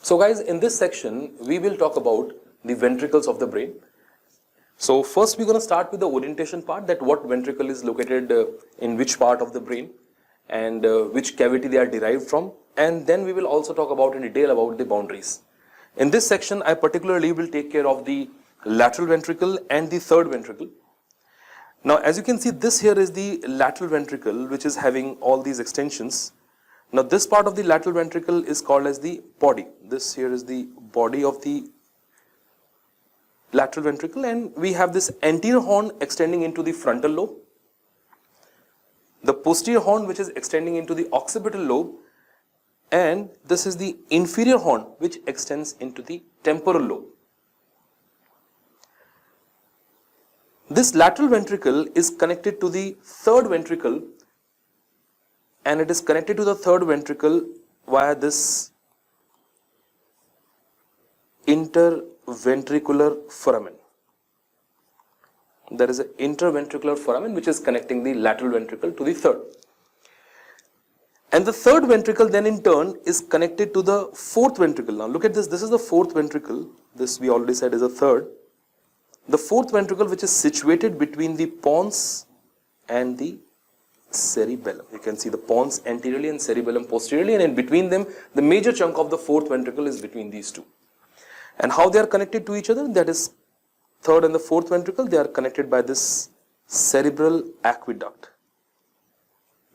So guys, in this section, we will talk about the ventricles of the brain. So first we're going to start with the orientation part, that what ventricle is located in which part of the brain and which cavity they are derived from. And then we will also talk about in detail about the boundaries. In this section, I particularly will take care of the lateral ventricle and the third ventricle. Now, as you can see, this here is the lateral ventricle, which is having all these extensions. Now, this part of the lateral ventricle is called as the body. This here is the body of the lateral ventricle, and we have this anterior horn extending into the frontal lobe, the posterior horn which is extending into the occipital lobe, and this is the inferior horn which extends into the temporal lobe. This lateral ventricle is connected to the third ventricle, and it is connected to the third ventricle via this interventricular foramen. There is an interventricular foramen which is connecting the lateral ventricle to the third. And the third ventricle then in turn is connected to the fourth ventricle. Now look at this, this is the fourth ventricle, this we already said is a third. The fourth ventricle which is situated between the pons and the cerebellum. You can see the pons anteriorly and cerebellum posteriorly, and in between them the major chunk of the fourth ventricle is between these two. And how they are connected to each other, that is third and the fourth ventricle, they are connected by this cerebral aqueduct.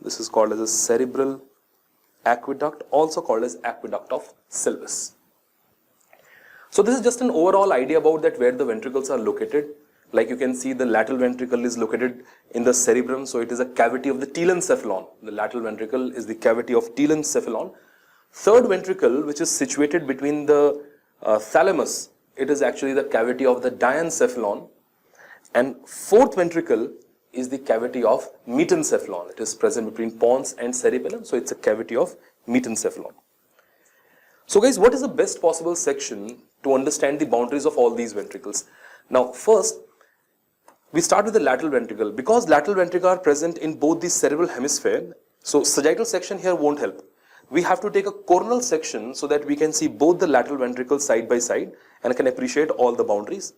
This is called as a cerebral aqueduct, also called as aqueduct of Sylvis. So this is just an overall idea about that where the ventricles are located. Like you can see, the lateral ventricle is located in the cerebrum, so it is a cavity of the telencephalon. The lateral ventricle is the cavity of telencephalon. Third ventricle, which is situated between the thalamus, it is actually the cavity of the diencephalon. And fourth ventricle is the cavity of metencephalon. It is present between pons and cerebellum, so it's a cavity of metencephalon. So guys, what is the best possible section to understand the boundaries of all these ventricles? Now first, we start with the lateral ventricle. Because lateral ventricle are present in both the cerebral hemisphere, so sagittal section here won't help. We have to take a coronal section so that we can see both the lateral ventricles side by side and can appreciate all the boundaries.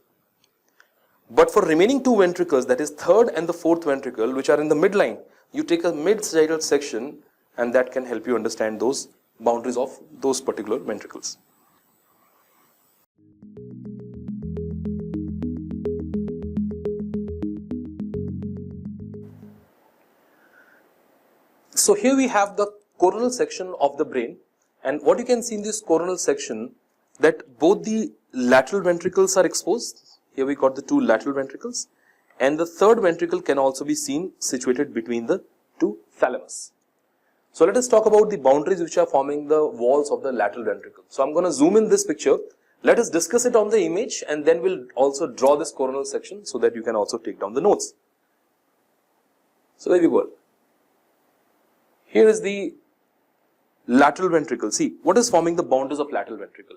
But for remaining two ventricles, that is third and the fourth ventricle, which are in the midline, you take a mid-sagittal section, and that can help you understand those boundaries of those particular ventricles. So here we have the coronal section of the brain, and what you can see in this coronal section, that both the lateral ventricles are exposed. Here we got the two lateral ventricles, and the third ventricle can also be seen situated between the two thalamus. So let us talk about the boundaries which are forming the walls of the lateral ventricle. So I'm going to zoom in this picture. Let us discuss it on the image, and then we'll also draw this coronal section so that you can also take down the notes. So there we go. Here is the lateral ventricle. See, what is forming the boundaries of lateral ventricle?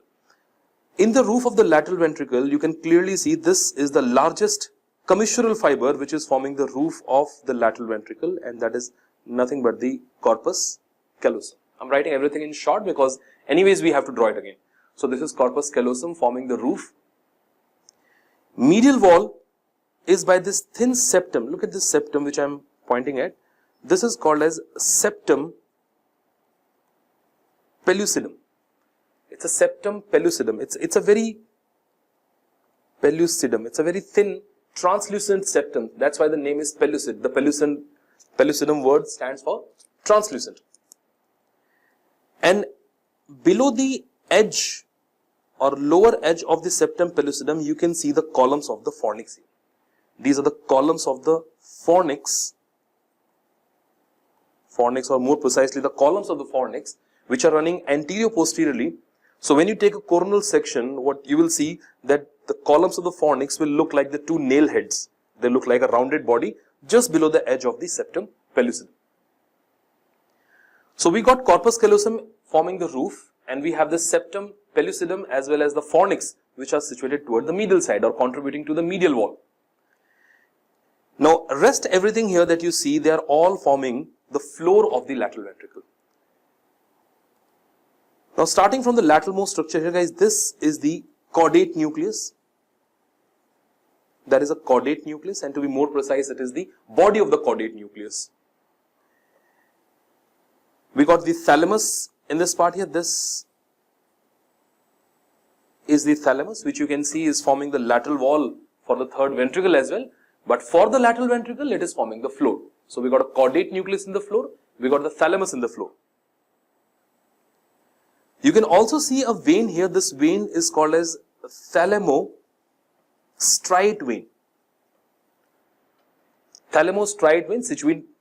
In the roof of the lateral ventricle, you can clearly see this is the largest commissural fiber which is forming the roof of the lateral ventricle, and that is nothing but the corpus callosum. I'm writing everything in short because anyways we have to draw it again. So this is corpus callosum forming the roof. Medial wall is by this thin septum. Look at this septum which I'm pointing at. This is called as septum pellucidum. It's a septum pellucidum. It's a very pellucidum. It's a very thin, translucent septum. That's why the name is pellucid. The pellucidum word stands for translucent. And below the edge or lower edge of the septum pellucidum, you can see the columns of the fornix. These are the columns of the fornix, or more precisely the columns of the fornix, which are running anterior posteriorly. So when you take a coronal section, what you will see that the columns of the fornix will look like the two nail heads. They look like a rounded body just below the edge of the septum pellucidum. So we got corpus callosum forming the roof, and we have the septum pellucidum as well as the fornix, which are situated toward the medial side or contributing to the medial wall. Now rest everything here that you see, they are all forming the floor of the lateral ventricle. Now starting from the lateralmost structure here, guys, this is the caudate nucleus. That is a caudate nucleus, and to be more precise, it is the body of the caudate nucleus. We got the thalamus in this part here. This is the thalamus, which you can see is forming the lateral wall for the third ventricle as well. But for the lateral ventricle, it is forming the floor. So we got a caudate nucleus in the floor. We got the thalamus in the floor. You can also see a vein here. This vein is called as thalamostriate vein. Thalamostriate vein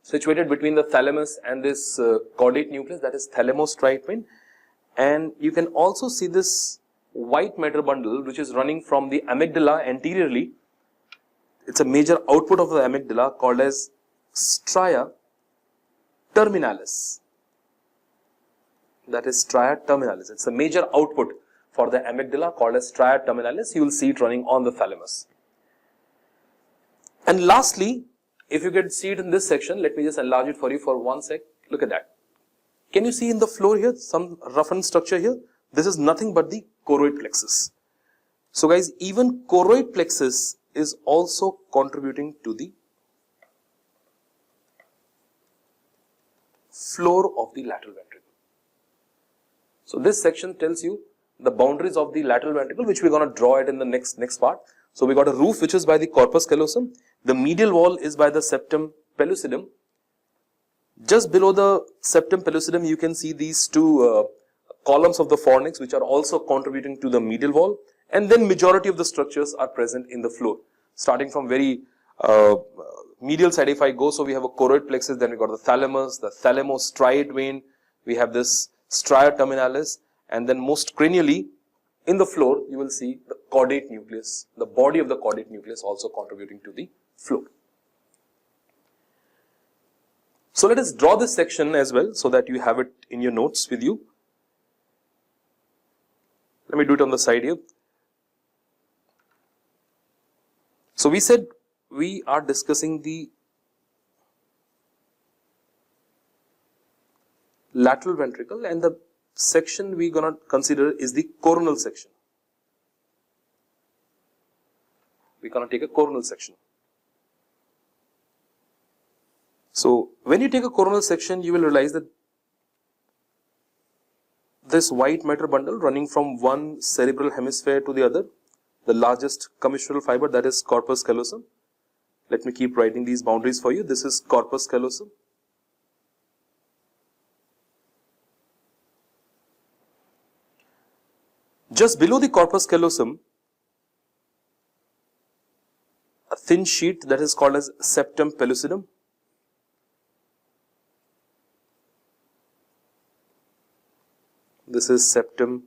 situated between the thalamus and this caudate nucleus, that is thalamostriate vein. And you can also see this white matter bundle which is running from the amygdala anteriorly. It's a major output of the amygdala called as stria terminalis. That is stria terminalis. It's a major output for the amygdala called as stria terminalis. You will see it running on the thalamus. And lastly, if you can see it in this section, let me just enlarge it for you for one sec. Look at that. Can you see in the floor here some roughened structure here? This is nothing but the choroid plexus. So guys, even choroid plexus is also contributing to the floor of the lateral ventricle. So this section tells you the boundaries of the lateral ventricle, which we're going to draw it in the next part. So we got a roof which is by the corpus callosum. The medial wall is by the septum pellucidum. Just below the septum pellucidum, you can see these two columns of the fornix, which are also contributing to the medial wall. And then majority of the structures are present in the floor. Starting from very medial side, if I go, so we have a choroid plexus, then we got the thalamus, the thalamostriate vein, we have this stria terminalis, and then most cranially in the floor you will see the caudate nucleus, the body of the caudate nucleus also contributing to the floor. So let us draw this section as well so that you have it in your notes with you. Let me do it on the side here. So we said we are discussing the lateral ventricle, and the section we're going to consider is the coronal section. We're going to take a coronal section. So when you take a coronal section, you will realize that this white matter bundle running from one cerebral hemisphere to the other, the largest commissural fiber, that is corpus callosum. Let me keep writing these boundaries for you. This is corpus callosum. Just below the corpus callosum, a thin sheet that is called as septum pellucidum. This is septum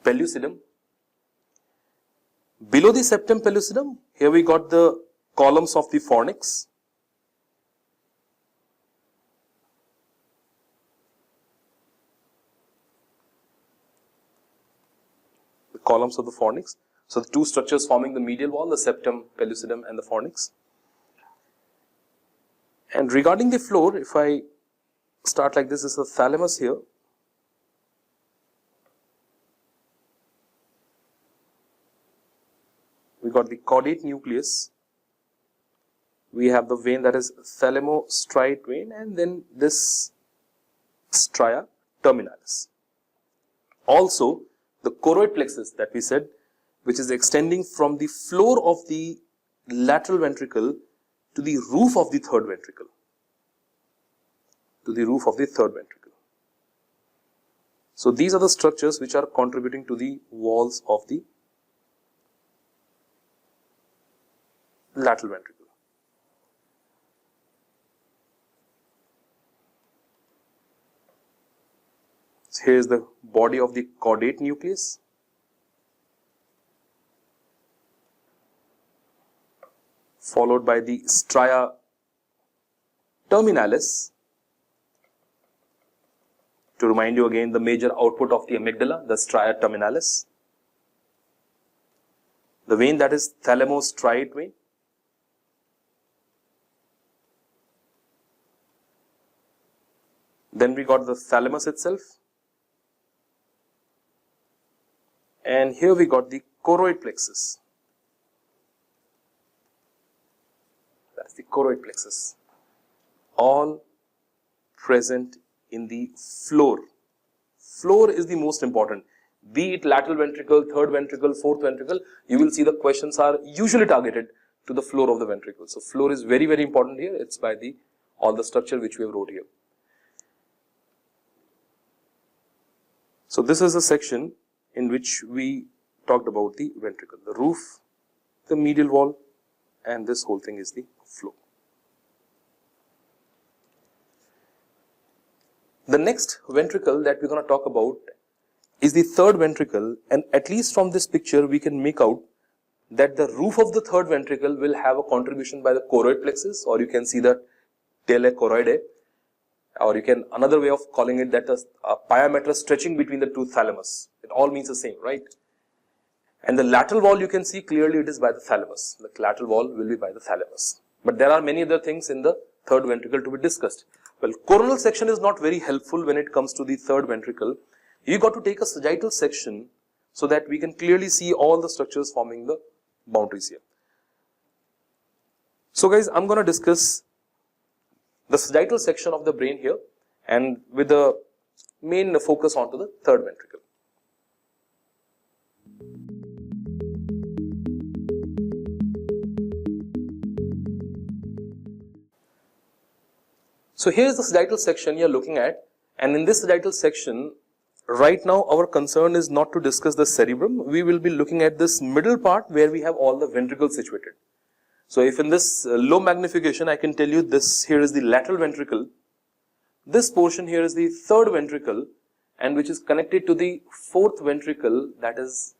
pellucidum. Below the septum pellucidum, here we got the columns of the fornix. The columns of the fornix. So the two structures forming the medial wall, the septum pellucidum and the fornix. And regarding the floor, if I start like this is the thalamus here. We got the caudate nucleus. We have the vein that is thalamostriate vein, and then this stria terminalis. Also, the choroid plexus that we said, which is extending from the floor of the lateral ventricle to the roof of the third ventricle. So these are the structures which are contributing to the walls of the lateral ventricle. So here is the body of the caudate nucleus, followed by the stria terminalis. To remind you again, the major output of the amygdala, the stria terminalis. The vein that is thalamostriate vein. Then we got the thalamus itself. And here we got the choroid plexus. That's the choroid plexus. All present in the floor. Floor is the most important. Be it lateral ventricle, third ventricle, fourth ventricle, you will see the questions are usually targeted to the floor of the ventricle. So floor is very, very important here. It's by the all the structure which we have wrote here. So this is a section in which we talked about the ventricle, the roof, the medial wall, and this whole thing is the floor. The next ventricle that we're going to talk about is the third ventricle, and at least from this picture we can make out that the roof of the third ventricle will have a contribution by the choroid plexus, or you can see the tele choroidae, or you can, another way of calling it, that a pyometra stretching between the two thalamus. It all means the same, right? And the lateral wall, you can see clearly it is by the thalamus. The lateral wall will be by the thalamus. But there are many other things in the third ventricle to be discussed. Well, coronal section is not very helpful when it comes to the third ventricle. You got to take a sagittal section so that we can clearly see all the structures forming the boundaries here. So guys, I'm going to discuss the sagittal section of the brain here, and with the main focus onto the third ventricle. So here is the sagittal section you are looking at, and in this sagittal section, right now our concern is not to discuss the cerebrum. We will be looking at this middle part where we have all the ventricles situated. So if in this low magnification I can tell you this here is the lateral ventricle, this portion here is the third ventricle, and which is connected to the fourth ventricle, that is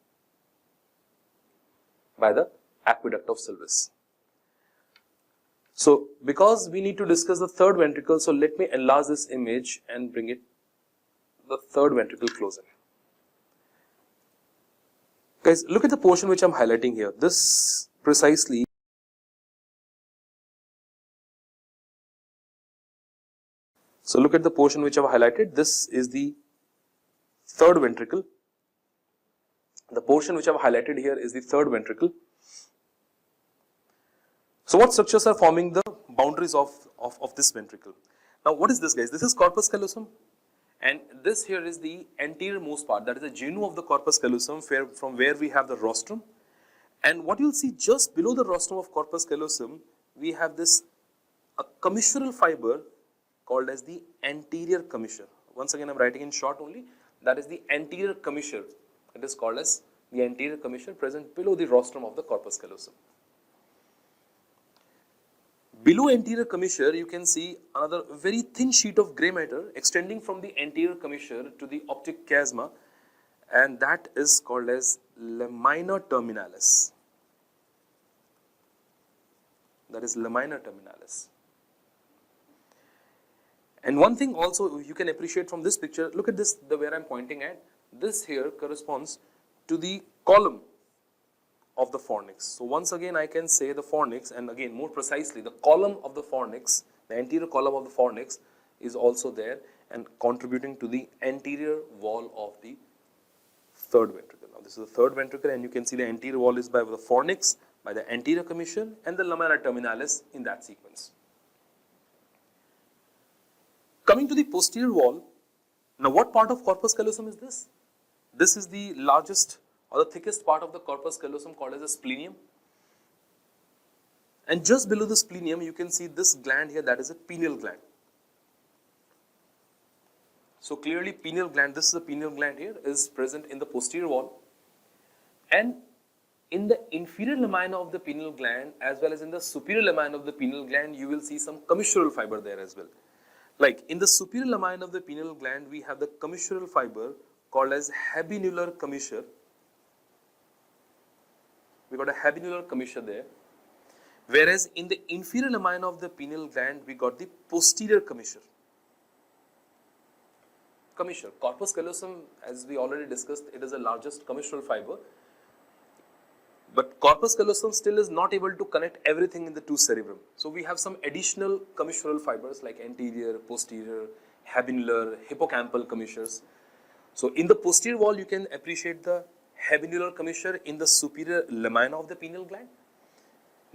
by the aqueduct of Sylvis. So because we need to discuss the third ventricle, so let me enlarge this image and bring it the third ventricle closer. Guys, look at the portion which I am highlighting here. This precisely So look at the portion which I have highlighted. This is the third ventricle. The portion which I have highlighted here is the third ventricle. So what structures are forming the boundaries of this ventricle? Now what is this, guys? This is corpus callosum, and this here is the anterior most part, that is the genu of the corpus callosum, from where we have the rostrum. And what you'll see just below the rostrum of corpus callosum, we have this a commissural fiber called as the anterior commissure. Once again, I'm writing in short only. That is the anterior commissure. It is called as the anterior commissure, present below the rostrum of the corpus callosum. Below anterior commissure, you can see another very thin sheet of gray matter extending from the anterior commissure to the optic chiasma, and that is called as lamina terminalis. That is lamina terminalis. And one thing also you can appreciate from this picture, look at this, the where I'm pointing at, this here corresponds to the column of the fornix. So once again I can say the fornix, and again more precisely the column of the fornix, the anterior column of the fornix is also there and contributing to the anterior wall of the third ventricle. Now this is the third ventricle, and you can see the anterior wall is by the fornix, by the anterior commissure, and the lamina terminalis in that sequence. Coming to the posterior wall, now what part of corpus callosum is this? This is the largest or the thickest part of the corpus callosum called as the splenium. And just below the splenium, you can see this gland here, that is a pineal gland. So clearly pineal gland, this is the pineal gland here, is present in the posterior wall. And in the inferior lamina of the pineal gland as well as in the superior lamina of the pineal gland, you will see some commissural fiber there as well. Like in the superior lamina of the pineal gland, we have the commissural fiber called as habenular commissure. We got a habenular commissure there. Whereas in the inferior lamina of the pineal gland, we got the posterior commissure. Corpus callosum, as we already discussed, it is the largest commissural fiber. But corpus callosum still is not able to connect everything in the two cerebrum. So we have some additional commissural fibers like anterior, posterior, habenular, hippocampal commissures. So in the posterior wall, you can appreciate the habenular commissure in the superior lamina of the pineal gland.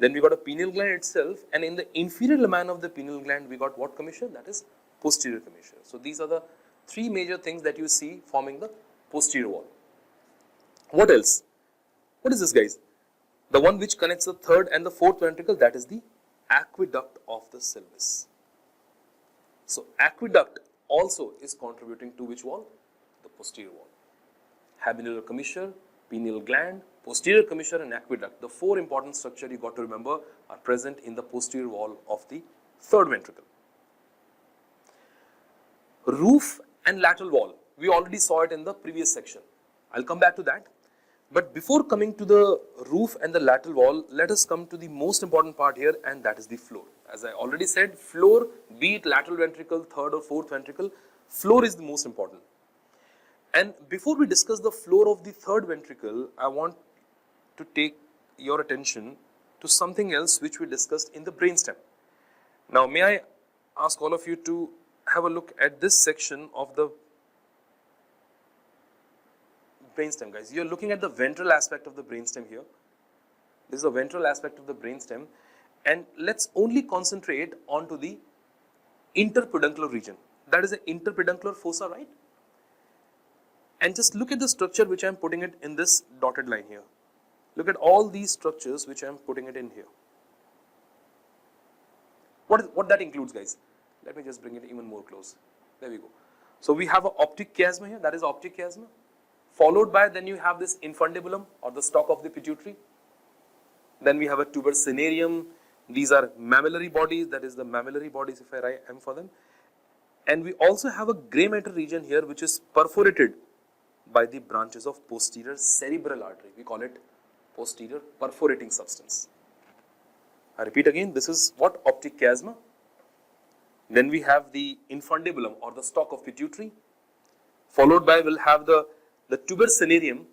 Then we got a pineal gland itself, and in the inferior lamina of the pineal gland, we got what commissure? That is posterior commissure. So these are the three major things that you see forming the posterior wall. What else? What is this, guys? The one which connects the third and the fourth ventricle, that is the aqueduct of the sylvis. So aqueduct also is contributing to which wall? The posterior wall. Habenular commissure, pineal gland, posterior commissure and aqueduct. The four important structures you got to remember are present in the posterior wall of the third ventricle. Roof and lateral wall. We already saw it in the previous section. I'll come back to that. But before coming to the roof and the lateral wall, let us come to the most important part here, and that is the floor. As I already said, floor, be it lateral ventricle, third or fourth ventricle, floor is the most important. And before we discuss the floor of the third ventricle, I want to take your attention to something else which we discussed in the brainstem. Now, may I ask all of you to have a look at this section of the brainstem, guys. You're looking at the ventral aspect of the brainstem here. This is the ventral aspect of the brainstem, and let's only concentrate onto the interpeduncular region. That is the interpeduncular fossa, right? And just look at the structure which I am putting it in this dotted line here. Look at all these structures which I am putting it in here. What that includes, guys? Let me just bring it even more close. There we go. So we have an optic chiasma here, that is optic chiasma. Followed by, then you have this infundibulum or the stalk of the pituitary. Then we have a tuber cinereum. These are mammillary bodies, that is the mammillary bodies if I write M for them. And we also have a gray matter region here which is perforated by the branches of posterior cerebral artery. We call it posterior perforating substance. I repeat again, this is what? Optic chiasma. Then we have the infundibulum or the stalk of pituitary. Followed by, we'll have the tuber cinereum.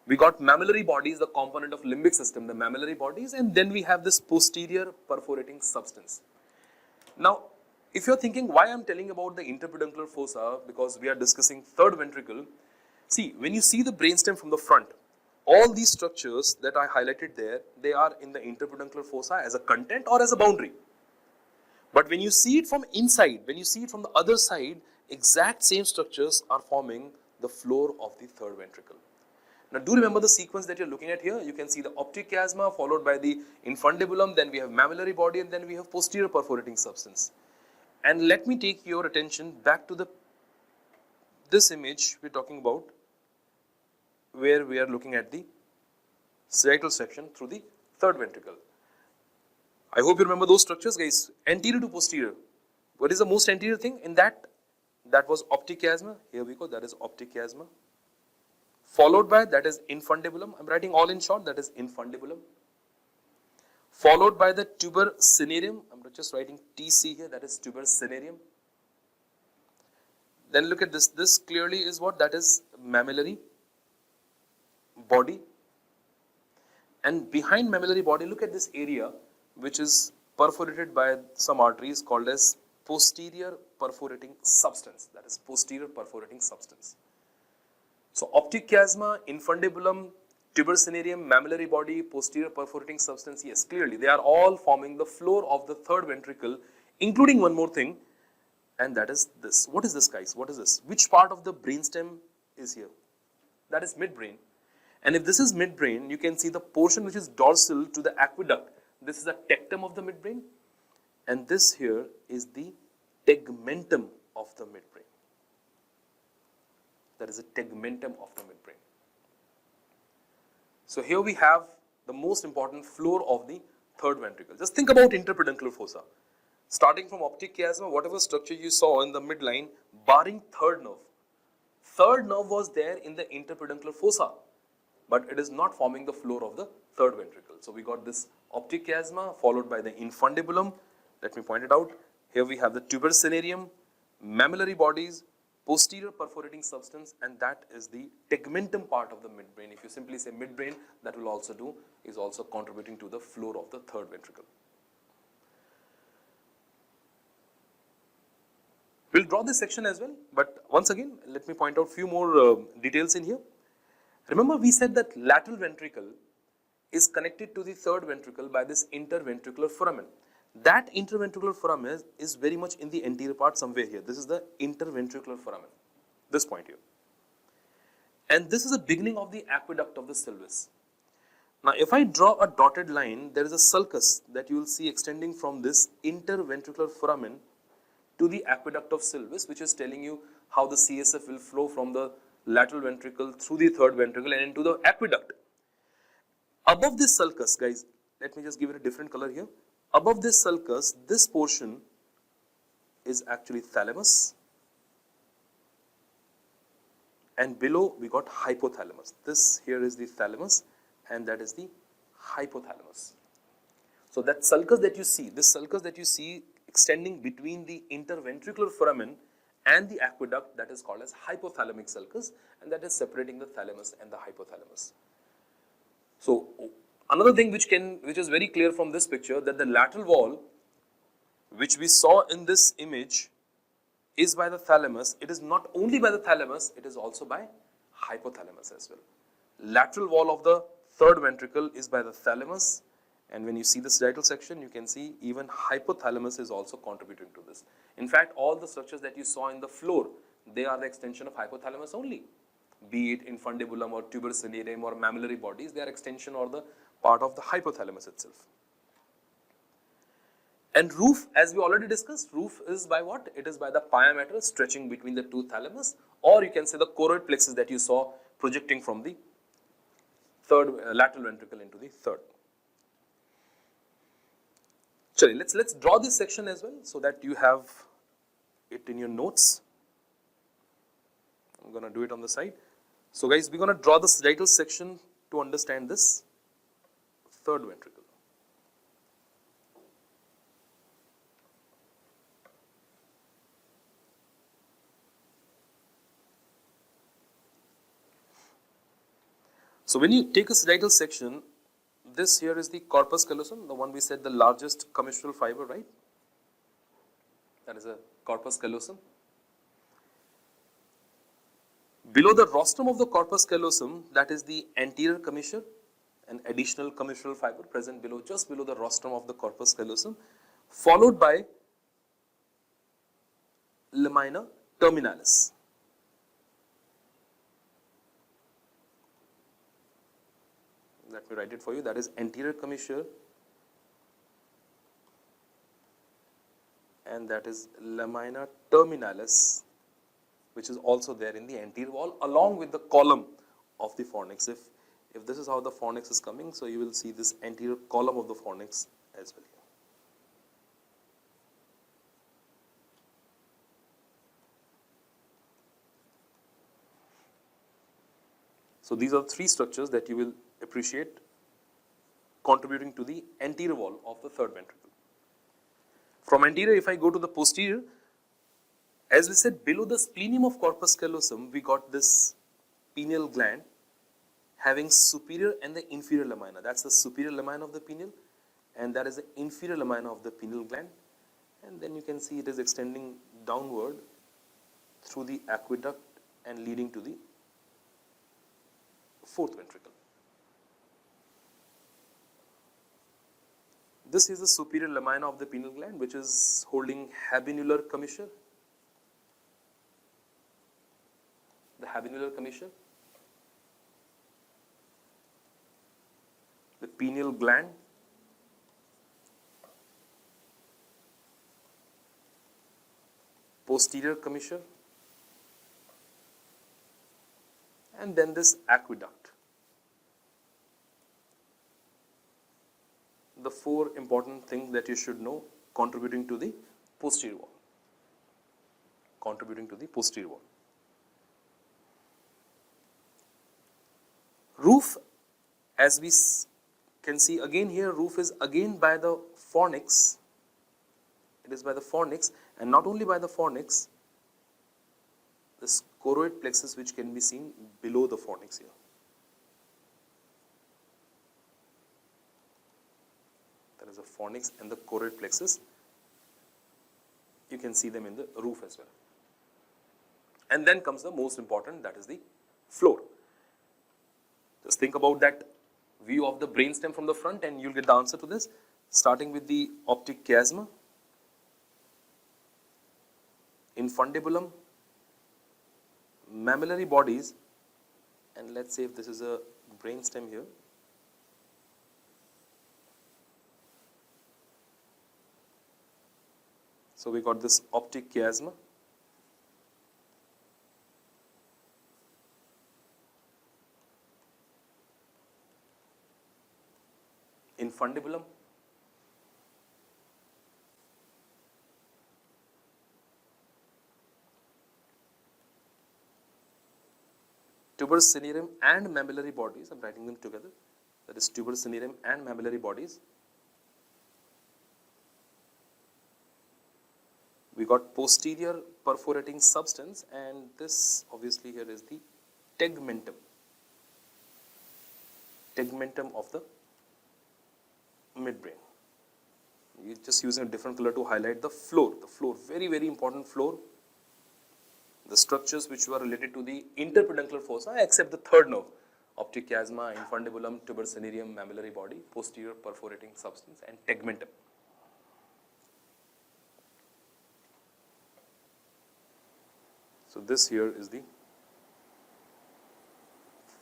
We got mammillary bodies, the component of limbic system, the mammillary bodies, and then we have this posterior perforating substance. Now, if you're thinking why I'm telling about the interpeduncular fossa, because we are discussing third ventricle, see, when you see the brainstem from the front, all these structures that I highlighted there, they are in the interpeduncular fossa as a content or as a boundary. But when you see it from inside, when you see it from the other side, exact same structures are forming the floor of the third ventricle. Now, do remember the sequence that you're looking at here. You can see the optic chiasma followed by the infundibulum, then we have mammillary body, and then we have posterior perforating substance. And let me take your attention back to this image we're talking about, where we are looking at the sagittal section through the third ventricle. I hope you remember those structures, guys. Anterior to posterior. What is the most anterior thing in that? That was optic chiasma. Here we go. That is optic chiasma. Followed by, that is infundibulum. I'm writing all in short. That is infundibulum. Followed by the tuber cinereum. I'm just writing TC here. That is tuber cinereum. Then look at this. This clearly is what? That is mammillary body. And behind mammillary body, look at this area which is perforated by some arteries called as posterior perforating substance. That is posterior perforating substance. So optic chiasma, infundibulum, tuber cinereum, mammillary body, posterior perforating substance, yes, clearly they are all forming the floor of the third ventricle, including one more thing, and that is this. What is this, guys? What is this? Which part of the brainstem is here? That is midbrain. And if this is midbrain, you can see the portion which is dorsal to the aqueduct. This is the tectum of the midbrain, and this here is the tegmentum of the midbrain. That is a tegmentum of the midbrain. So here we have the most important floor of the third ventricle. Just think about interpeduncular fossa. Starting from optic chiasma, whatever structure you saw in the midline, barring third nerve, Third nerve was there in the interpeduncular fossa, but it is not forming the floor of the third ventricle. So we got this optic chiasma followed by the infundibulum. Let me point it out. Here we have the tuberous cinerarium, mammillary bodies, posterior perforating substance, and that is the tegmentum part of the midbrain. If you simply say midbrain, that will also do, is also contributing to the floor of the third ventricle. We'll draw this section as well, but once again, let me point out few more details in here. Remember, we said that lateral ventricle is connected to the third ventricle by this interventricular foramen. That interventricular foramen is very much in the anterior part somewhere here. This is the interventricular foramen, this point here. And this is the beginning of the aqueduct of the sylvis. Now, if I draw a dotted line, there is a sulcus that you will see extending from this interventricular foramen to the aqueduct of sylvis, which is telling you how the CSF will flow from the lateral ventricle through the third ventricle and into the aqueduct. Above this sulcus, guys, let me just give it a different color here. Above this sulcus, this portion is actually thalamus, and below we got hypothalamus. This here is the thalamus, and that is the hypothalamus. So that sulcus that you see, this sulcus that you see extending between the interventricular foramen and the aqueduct, that is called as hypothalamic sulcus, and that is separating the thalamus and the hypothalamus. So another thing which is very clear from this picture, that the lateral wall which we saw in this image is by the thalamus. It is not only by the thalamus, it is also by hypothalamus as well. Lateral wall of the third ventricle is by the thalamus, and when you see the sagittal section, you can see even hypothalamus is also contributing to this. In fact, all the structures that you saw in the floor, they are the extension of hypothalamus only. Be it infundibulum or tuberous cinerarium or mammillary bodies, they are extension or the part of the hypothalamus itself. And roof, as we already discussed, roof is by what? It is by the pia mater stretching between the two thalamus, or you can say the choroid plexus that you saw projecting from the third lateral ventricle into the third. Sorry, let's draw this section as well so that you have it in your notes. I'm going to do it on the side. So guys, we're going to draw the sagittal section to understand this third ventricle. So when you take a sagittal section, this here is the corpus callosum, the one we said the largest commissural fiber, right? That is a corpus callosum. Below the rostrum of the corpus callosum, that is the anterior commissure, an additional commissural fiber present below, just below the rostrum of the corpus callosum, followed by lamina terminalis. Let me write it for you. That is anterior commissure, and that is lamina terminalis, which is also there in the anterior wall along with the column of the fornix. If this is how the fornix is coming, so you will see this anterior column of the fornix as well. So these are three structures that you will appreciate contributing to the anterior wall of the third ventricle. From anterior, if I go to the posterior, as we said, below the splenium of corpus callosum, we got this pineal gland having superior and the inferior lamina. That's the superior lamina of the pineal, and that is the inferior lamina of the pineal gland. And then you can see it is extending downward through the aqueduct and leading to the fourth ventricle. This is the superior lamina of the pineal gland, which is holding habenular commissure. The habenular commissure. The pineal gland. Posterior commissure. And then this aqueduct. The four important things that you should know contributing to the posterior wall. Contributing to the posterior wall. Roof, as we can see again here, roof is again by the fornix. It is by the fornix, and not only by the fornix, this choroid plexus which can be seen below the fornix here. There is a fornix and the choroid plexus. You can see them in the roof as well. And then comes the most important, that is the floor. Just think about that view of the brainstem from the front and you'll get the answer to this. Starting with the optic chiasma, infundibulum, mammillary bodies, and let's say if this is a brainstem here. So we got this optic chiasma, infundibulum, tuberous cinerum and mammillary bodies. I'm writing them together. That is tuberous cinerum and mammillary bodies. We got posterior perforating substance, and this obviously here is the tegmentum. Tegmentum of the midbrain. You're just using a different color to highlight the floor. The floor, very, very important floor. The structures which were related to the interpeduncular fossa, except the third nerve, optic chiasma, infundibulum, tuberous cinerum, mammillary body, posterior perforating substance, and tegmentum. So this here is the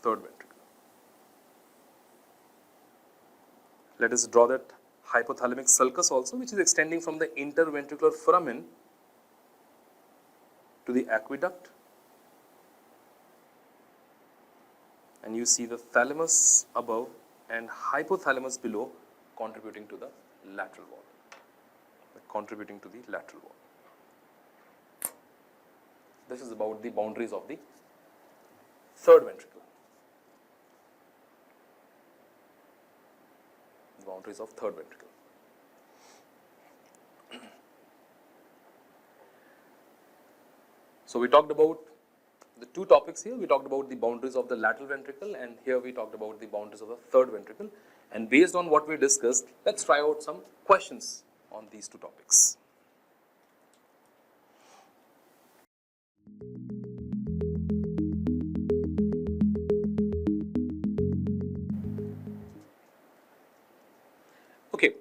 third ventricle. Let us draw that hypothalamic sulcus also, which is extending from the interventricular foramen to the aqueduct, and you see the thalamus above and hypothalamus below contributing to the lateral wall. This is about the boundaries of the third ventricle. The boundaries of third ventricle. So we talked about the two topics here. We talked about the boundaries of the lateral ventricle, and here we talked about the boundaries of the third ventricle. And based on what we discussed, let's try out some questions on these two topics. Okay,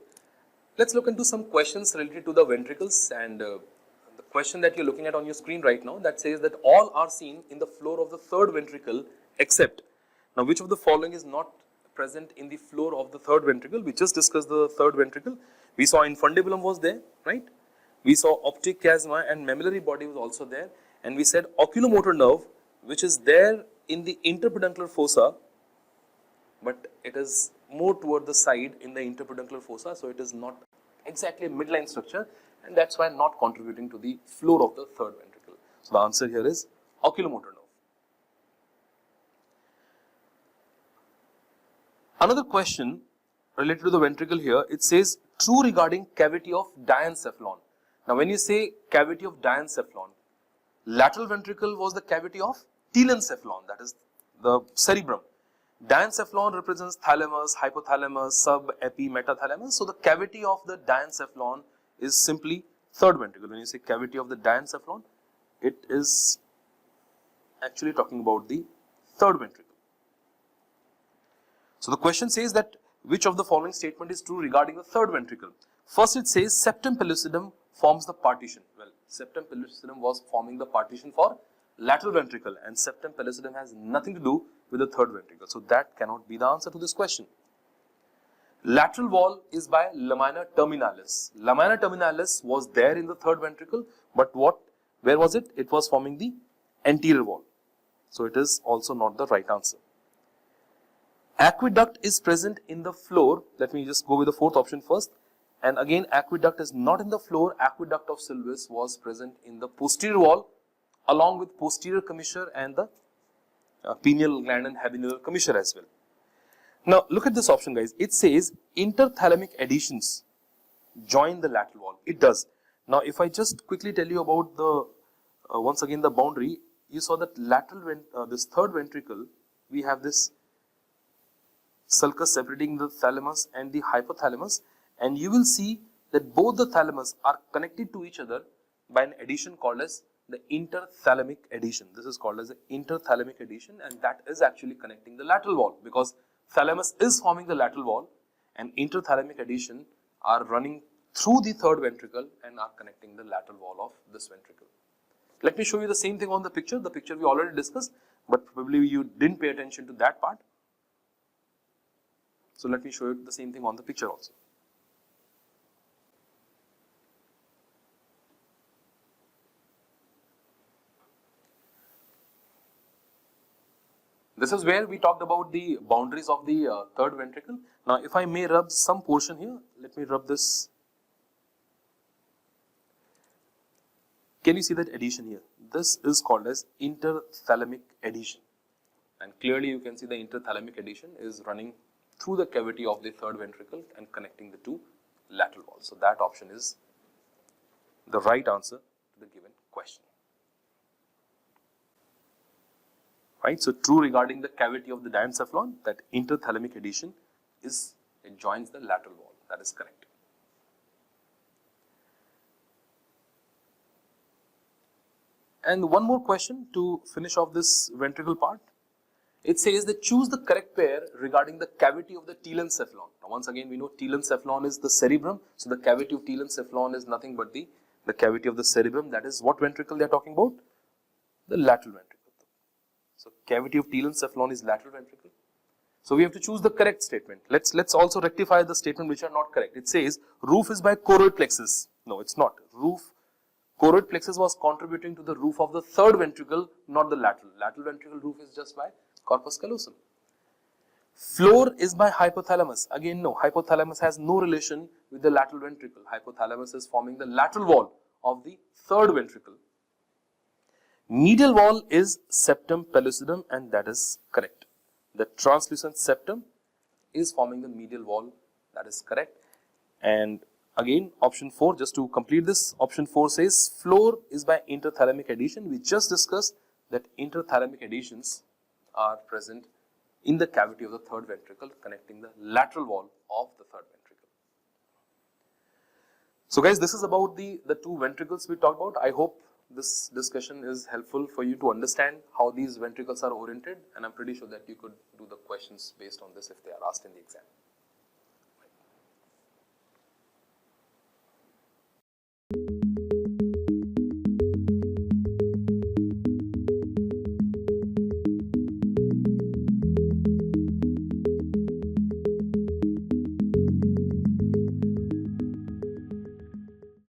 let's look into some questions related to the ventricles, and the question that you're looking at on your screen right now, that says that all are seen in the floor of the third ventricle except, now which of the following is not present in the floor of the third ventricle? We just discussed the third ventricle. We saw infundibulum was there, right? We saw optic chiasma and mammillary body was also there, and we said oculomotor nerve, which is there in the interpeduncular fossa, but it is more toward the side in the interpeduncular fossa, so it is not exactly a midline structure, and that's why not contributing to the floor of the third ventricle. So the answer here is oculomotor nerve. Another question related to the ventricle here, it says true regarding cavity of diencephalon. Now when you say cavity of diencephalon, lateral ventricle was the cavity of telencephalon, that is the cerebrum. Diencephalon represents thalamus, hypothalamus, sub, epi, metathalamus. So the cavity of the diencephalon is simply third ventricle. When you say cavity of the diencephalon, it is actually talking about the third ventricle. So the question says that which of the following statement is true regarding the third ventricle? First it says septum pellucidum forms the partition. Well, septum pellucidum was forming the partition for lateral ventricle, and septum pellucidum has nothing to do with the third ventricle. So that cannot be the answer to this question. Lateral wall is by lamina terminalis. Lamina terminalis was there in the third ventricle, but where was it? It was forming the anterior wall. So it is also not the right answer. Aqueduct is present in the floor. Let me just go with the fourth option first. And again, aqueduct is not in the floor. Aqueduct of Sylvius was present in the posterior wall, along with posterior commissure and the pineal gland and habenular commissure as well. Now look at this option, guys. It says interthalamic adhesions join the lateral wall. It does. Now if I just quickly tell you about the once again the boundary, you saw that this third ventricle, we have this sulcus separating the thalamus and the hypothalamus, and you will see that both the thalamus are connected to each other by an adhesion called as the interthalamic adhesion. This is called as the interthalamic adhesion, and that is actually connecting the lateral wall, because thalamus is forming the lateral wall and interthalamic adhesion are running through the third ventricle and are connecting the lateral wall of this ventricle. Let me show you the same thing on the picture. The picture we already discussed, but probably you didn't pay attention to that part. So let me show you the same thing on the picture also. This is where we talked about the boundaries of the third ventricle. Now if I may rub some portion here, let me rub this. Can you see that adhesion here? This is called as interthalamic adhesion, and clearly you can see the interthalamic adhesion is running through the cavity of the third ventricle and connecting the two lateral walls. So that option is the right answer to the given question. Right, so true regarding the cavity of the diencephalon, that interthalamic adhesion it joins the lateral wall. That is correct. And one more question to finish off this ventricle part. It says that choose the correct pair regarding the cavity of the telencephalon. Now once again we know telencephalon is the cerebrum, so the cavity of telencephalon is nothing but the cavity of the cerebrum. That is what ventricle they are talking about? The lateral ventricle. So cavity of telencephalon is lateral ventricle. So we have to choose the correct statement. Let's also rectify the statement which are not correct. It says roof is by choroid plexus. No, it's not. Choroid plexus was contributing to the roof of the third ventricle, not the lateral. Lateral ventricle roof is just by corpus callosum. Floor is by hypothalamus. Again, no. Hypothalamus has no relation with the lateral ventricle. Hypothalamus is forming the lateral wall of the third ventricle. Medial wall is septum pellucidum, and that is correct. The translucent septum is forming the medial wall. That is correct. And again, option 4, just to complete this, option 4 says floor is by interthalamic adhesion. We just discussed that interthalamic adhesions are present in the cavity of the third ventricle, connecting the lateral wall of the third ventricle. So guys, this is about the two ventricles we talked about. I hope this discussion is helpful for you to understand how these ventricles are oriented, and I'm pretty sure that you could do the questions based on this if they are asked in the exam.